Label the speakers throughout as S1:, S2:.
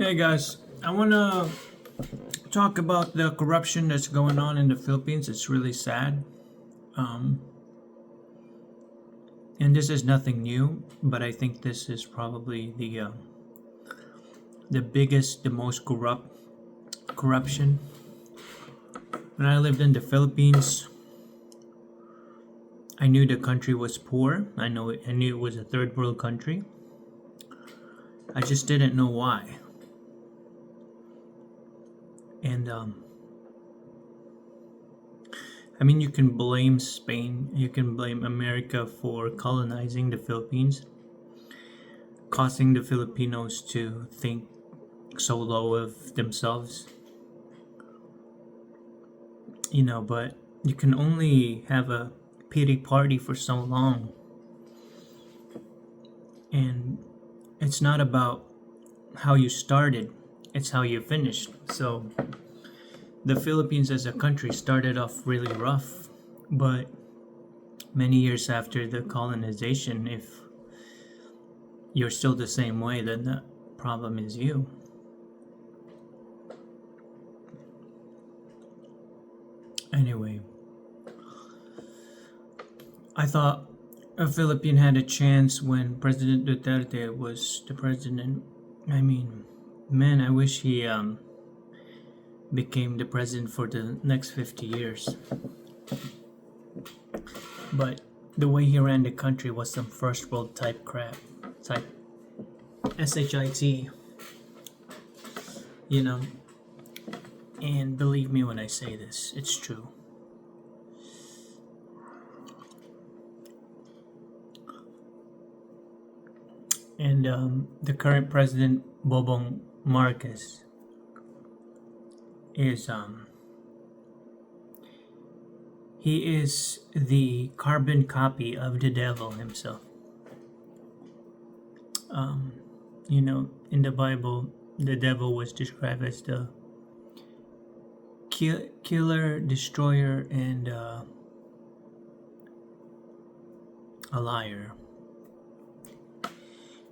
S1: Hey guys, I want to talk about the corruption that's going on in the Philippines. It's really sad. Um, and this is nothing new, but I think this is probably the biggest, the most corruption. When I lived in the Philippines, I knew the country was poor. I knew it was a third world country. I just didn't know why. And I mean, you can blame Spain, you can blame America for colonizing the Philippines, causing the Filipinos to think so low of themselves. But you can only have a pity party for so long. And it's not about how you started, it's how you finished. So the Philippines as a country started off really rough, but many years after the colonization, if you're still the same way, then the problem is you. Anyway, I thought a Philippine had a chance when President Duterte was the president. I mean, man, I wish he became the president for the next 50 years. But the way he ran the country was some first world type crap. Type SHIT. And believe me when I say this, it's true. And the current president, Bobong Marcos, is he is the carbon copy of the devil himself. In the Bible, the devil was described as the killer, destroyer, and a liar.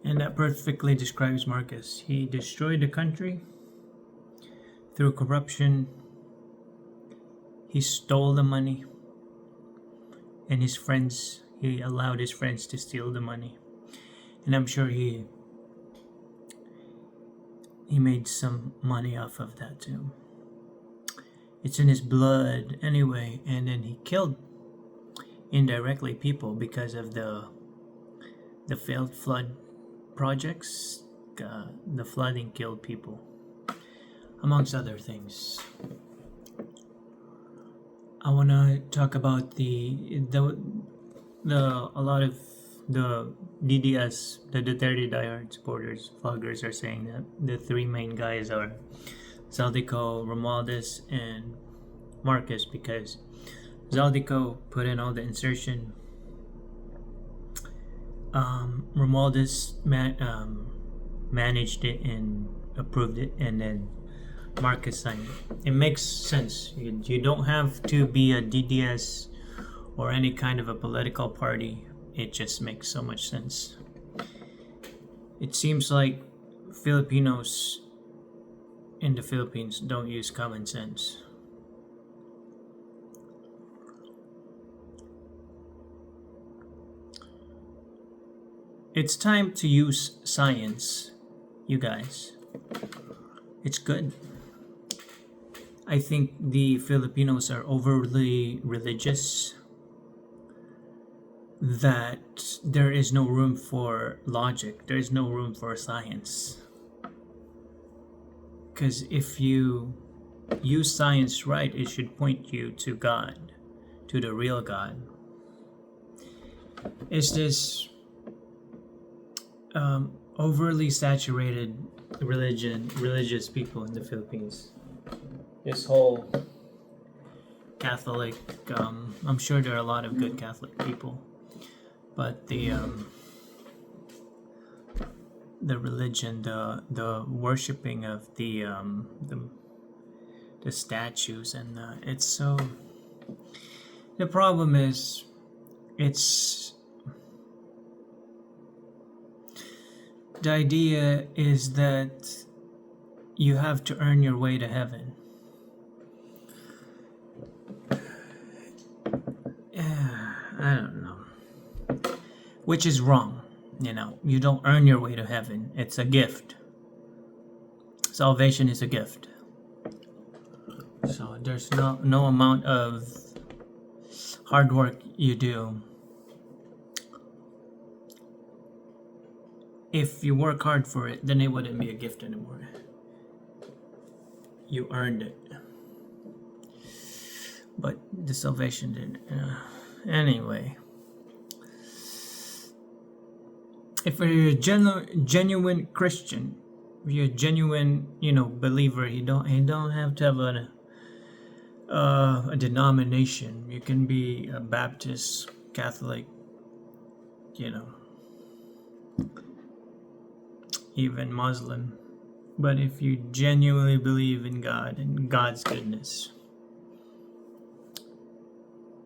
S1: And that perfectly describes Marcos. He destroyed the country through corruption. He stole the money, and he allowed his friends to steal the money. And I'm sure he made some money off of that too. It's in his blood anyway. And then he killed indirectly people because of the failed flood projects. The flooding killed people, amongst other things. I want to talk about a lot of the DDS, the Duterte diehard supporters, vloggers are saying that the three main guys are Zaldico, Romualdez, and Marcos, because Zaldico put in all the insertion. Romualdez managed it and approved it, and then Marcos signed it. It makes sense. You don't have to be a DDS or any kind of a political party. It just makes so much sense. It seems like Filipinos in the Philippines don't use common sense. It's time to use science, you guys. It's good. I think the Filipinos are overly religious, that there is no room for logic, there is no room for science. Because if you use science right, it should point you to God, to the real God. It's this overly saturated religious people in the Philippines. This whole Catholic, I'm sure there are a lot of good Catholic people, but the religion, the worshiping of the statues, and it's so. The problem is, the idea is that you have to earn your way to heaven. I don't know. Which is wrong. You don't earn your way to heaven. It's a gift. Salvation is a gift. So there's no amount of hard work you do. If you work hard for it, then it wouldn't be a gift anymore. You earned it. But the salvation didn't. Anyway. If you're a genuine Christian, if you're a genuine, believer, you don't have to have a denomination. You can be a Baptist, Catholic, even Muslim. But if you genuinely believe in God and God's goodness,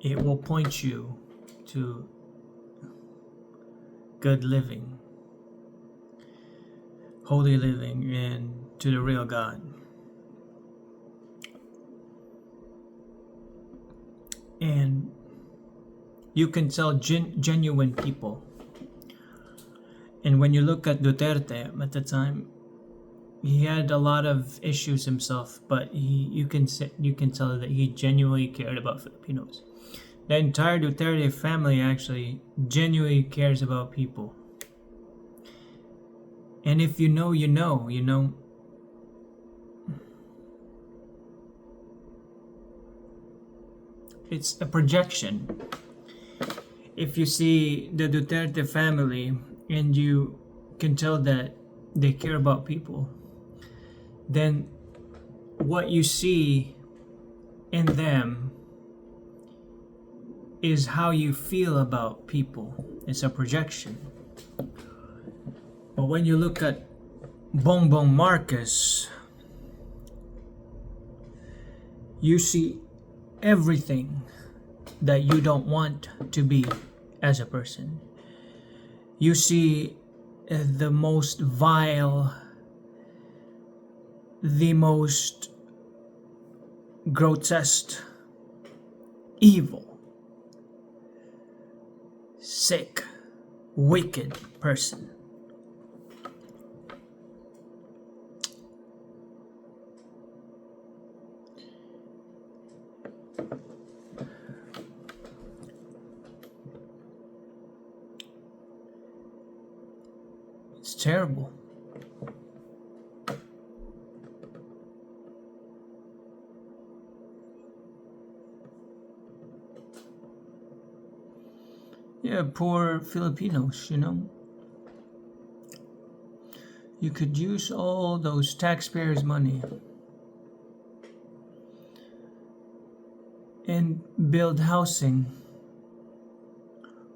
S1: it will point you to good living, holy living, and to the real God. And you can tell genuine people. And when you look at Duterte at the time, he had a lot of issues himself, but you can tell that he genuinely cared about Filipinos. The entire Duterte family actually genuinely cares about people. And if you know, it's a projection. If you see the Duterte family and you can tell that they care about people, then what you see in them is how you feel about people. It's a projection. But when you look at Bongbong Marcos, you see everything that you don't want to be as a person. You see the most vile, the most grotesque, evil, sick, wicked person. It's terrible. Yeah, poor Filipinos, You could use all those taxpayers' money and build housing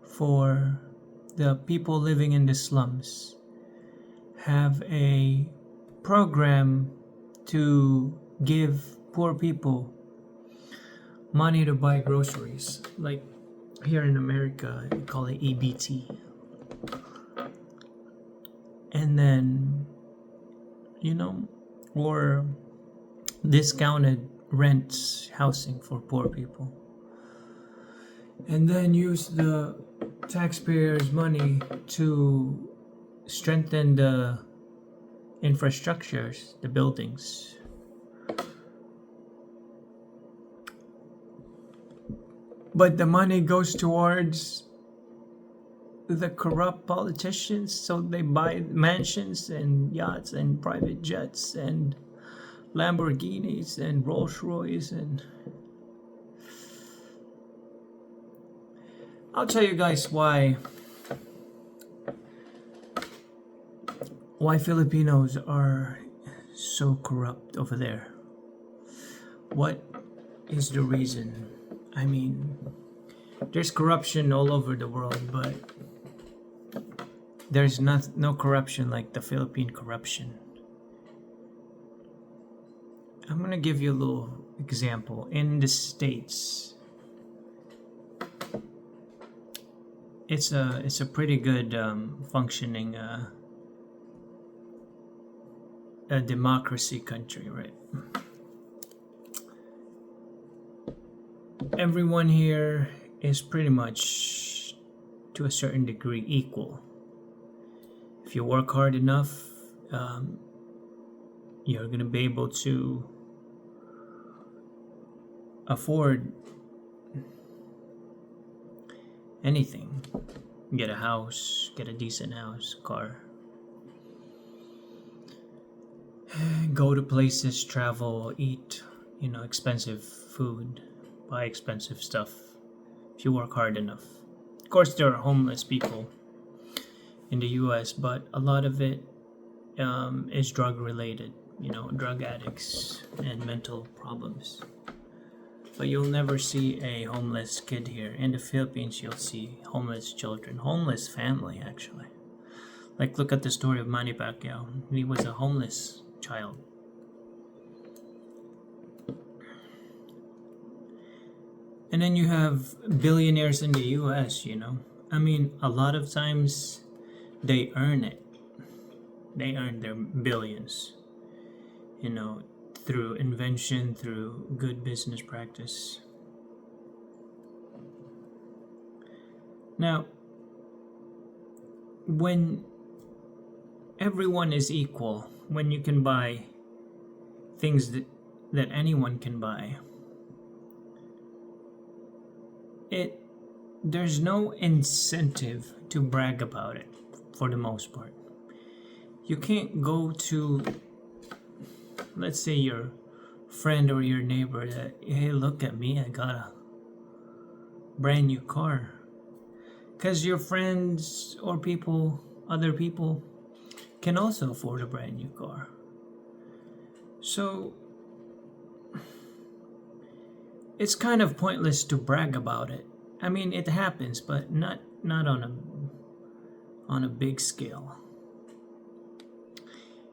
S1: for the people living in the slums. Have a program to give poor people money to buy groceries. Like here in America, we call it EBT. And then, or discounted rent housing for poor people. And then use the taxpayers' money to strengthen the infrastructures, the buildings. But the money goes towards the corrupt politicians, so they buy mansions and yachts and private jets and Lamborghinis and Rolls Royce. And I'll tell you guys why Filipinos are so corrupt over there. What is the reason? I mean, there's corruption all over the world, but there's no corruption like the Philippine corruption. I'm gonna give you a little example. In the States, it's a pretty good functioning a democracy country, right? Everyone here is pretty much, to a certain degree, equal. If you work hard enough, you're going to be able to afford anything. Get a house, get a decent house, car. Go to places, travel, eat, expensive food, buy expensive stuff. If you work hard enough. Of course, there are homeless people in the US, but a lot of it is drug related, drug addicts and mental problems. But you'll never see a homeless kid here. In the Philippines, you'll see homeless children, homeless family, actually. Like, look at the story of Manny Pacquiao. He was a homeless child. And then you have billionaires in the US, I mean, a lot of times they earn it. They earn their billions, through invention, through good business practice. Now, when everyone is equal, when you can buy things that anyone can buy, there's no incentive to brag about it, for the most part. You can't go to, let's say, your friend or your neighbor that, hey, look at me, I got a brand new car. Because your friends or other people can also afford a brand new car. So it's kind of pointless to brag about it. I mean, it happens, but not on a big scale.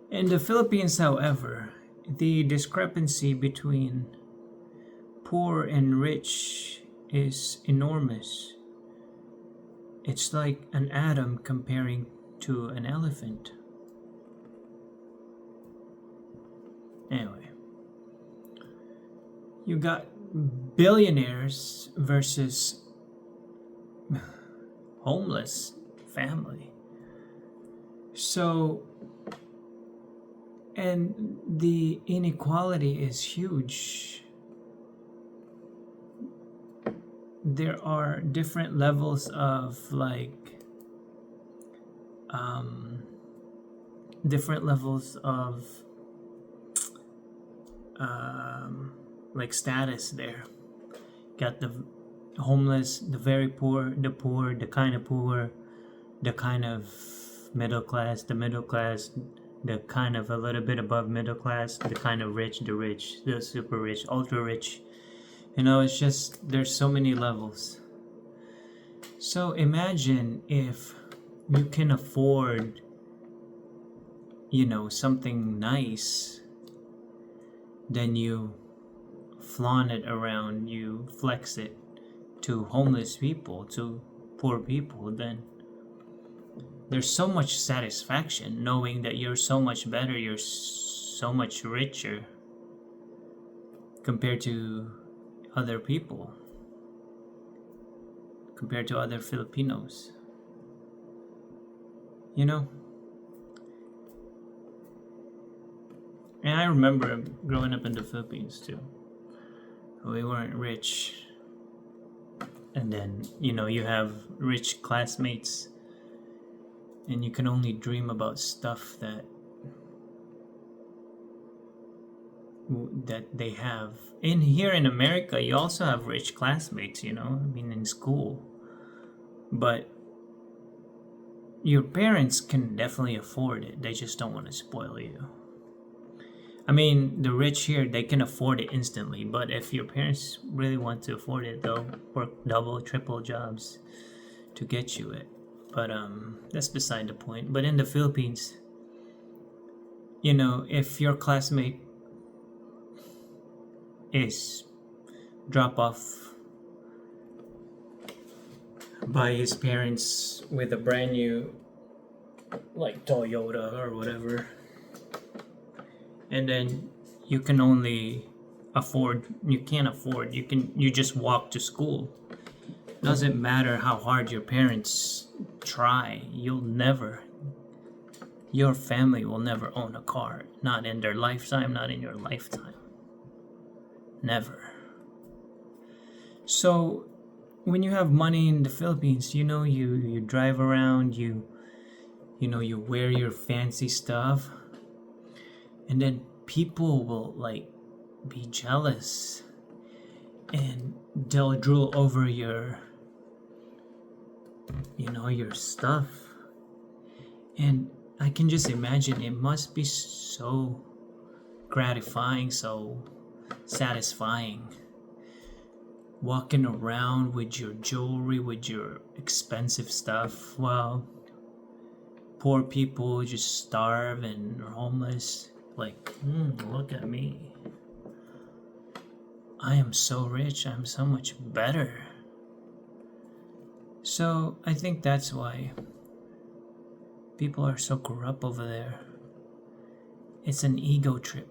S1: In the Philippines, however, the discrepancy between poor and rich is enormous. It's like an atom comparing to an elephant. Anyway, you got billionaires versus homeless family. So, and the inequality is huge. There are different levels of status there. Got the homeless, the very poor, the kind of poor, the kind of middle class, the kind of a little bit above middle class, the kind of rich, the super rich, ultra rich. It's just, there's so many levels. So imagine if you can afford, something nice, then you flaunt it around, you flex it to homeless people, to poor people, then there's so much satisfaction knowing that you're so much better, you're so much richer compared to other people, compared to other Filipinos. And I remember growing up in the Philippines too. We weren't rich. And then, you have rich classmates. And you can only dream about stuff that they have. Here in America, you also have rich classmates, in school. But your parents can definitely afford it. They just don't want to spoil you. I mean, the rich here, they can afford it instantly. But if your parents really want to afford it, they'll work double, triple jobs to get you it. But that's beside the point. But in the Philippines, if your classmate is dropped off by his parents with a brand new Toyota or whatever, and then you can only you just walk to school. Doesn't matter how hard your parents try, your family will never own a car. Not in their lifetime, not in your lifetime. Never. So when you have money in the Philippines, you drive around, you wear your fancy stuff, and then people will be jealous, and they'll drool over your stuff. And I can just imagine it must be so gratifying, so satisfying, walking around with your jewelry, with your expensive stuff, while poor people just starve and are homeless. Look at me. I am so rich, I'm so much better. So I think that's why people are so corrupt over there. It's an ego trip.